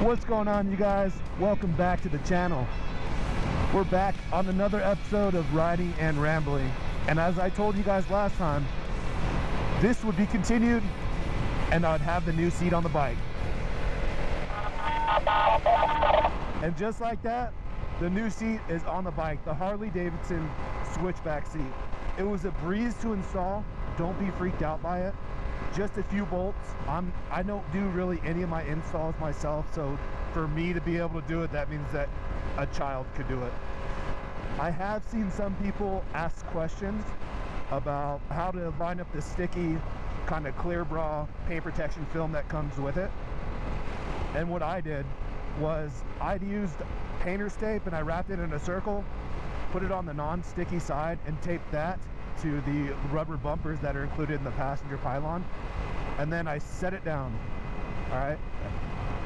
What's going on, you guys? Welcome back to the channel. We're back on another episode of Riding and Rambling, and as I told you guys last time, this would be continued and I'd have the new seat on the bike. And just like that, the new seat is on the bike, the Harley Davidson Switchback Seat. It was a breeze to install. Don't be freaked out by it. Just a few bolts. I don't do really any of my installs myself, so for me to be able to do it, that means that a child could do it. I have seen some people ask questions about how to line up the sticky kind of clear bra paint protection film that comes with it. And what I did was I'd used painter's tape and I wrapped it in a circle, put it on the non-sticky side and taped that to the rubber bumpers that are included in the passenger pylon, and then I set it down. All right,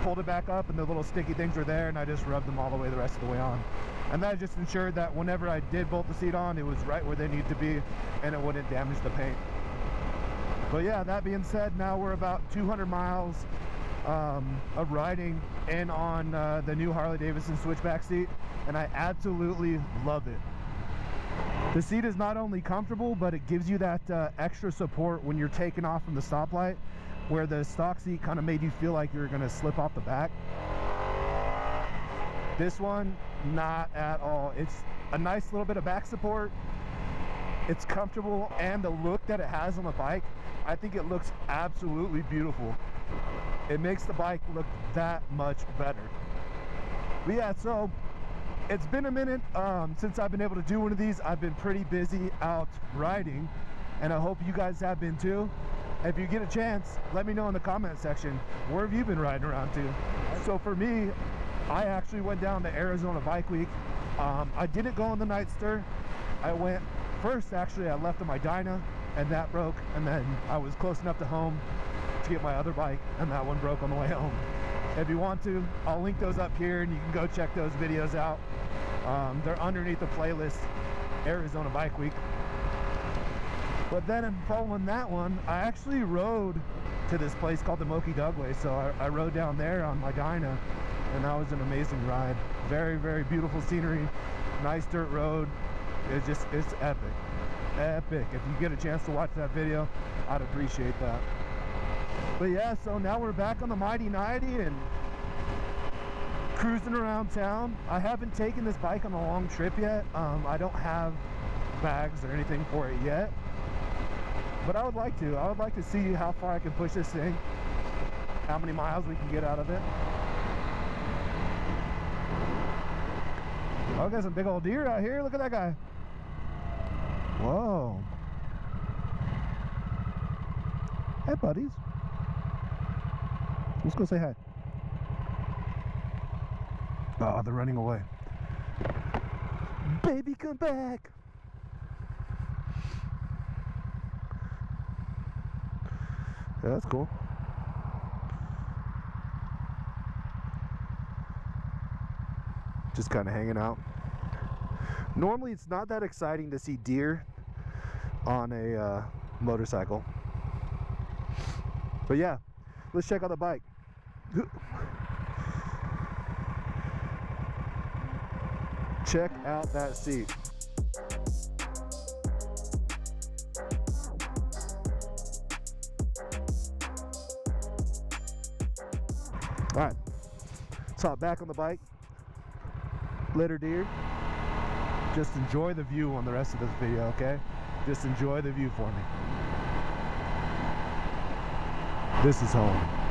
pulled it back up and the little sticky things were there, and I just rubbed them all the way the rest of the way on, and that just ensured that whenever I did bolt the seat on, it was right where they need to be and it wouldn't damage the paint. But yeah, that being said, now we're about 200 miles of riding in on the new Harley Davidson Switchback Seat, and I absolutely love it. The seat is not only comfortable, but it gives you that extra support when you're taking off from the stoplight, where the stock seat kind of made you feel like you're gonna slip off the back. This one, not at all. It's a nice little bit of back support. It's comfortable, and the look that it has on the bike, I think it looks absolutely beautiful. It makes the bike look that much better. But yeah, so it's been a minute since I've been able to do one of these. I've been pretty busy out riding, and I hope you guys have been too. If you get a chance, let me know in the comment section, where have you been riding around to? So for me, I actually went down to Arizona Bike Week. I didn't go on the Nightster. I went first, actually, I left on my Dyna, and that broke, and then I was close enough to home to get my other bike, and that one broke on the way home. If you want to, I'll link those up here and you can go check those videos out. They're underneath the playlist, Arizona Bike Week. But then following that one, I actually rode to this place called the Moki Dugway. So I rode down there on my Dyna, and that was an amazing ride. Very, very beautiful scenery, nice dirt road. It's epic, epic. If you get a chance to watch that video, I'd appreciate that. But yeah, so now we're back on the Mighty 90 and cruising around town. I haven't taken this bike on a long trip yet. I don't have bags or anything for it yet, but I would like to. I would like to see how far I can push this thing, how many miles we can get out of it. Oh, got some big old deer out here. Look at that guy. Whoa. Hey, buddies. Let's go say hi. Oh, they're running away. Baby, come back. Yeah, that's cool. Just kind of hanging out. Normally, it's not that exciting to see deer on a motorcycle. But yeah, let's check out the bike. Check out that seat. All right, let's hop back on the bike. Later, deer. Just enjoy the view on the rest of this video, okay? Just enjoy the view for me. This is home.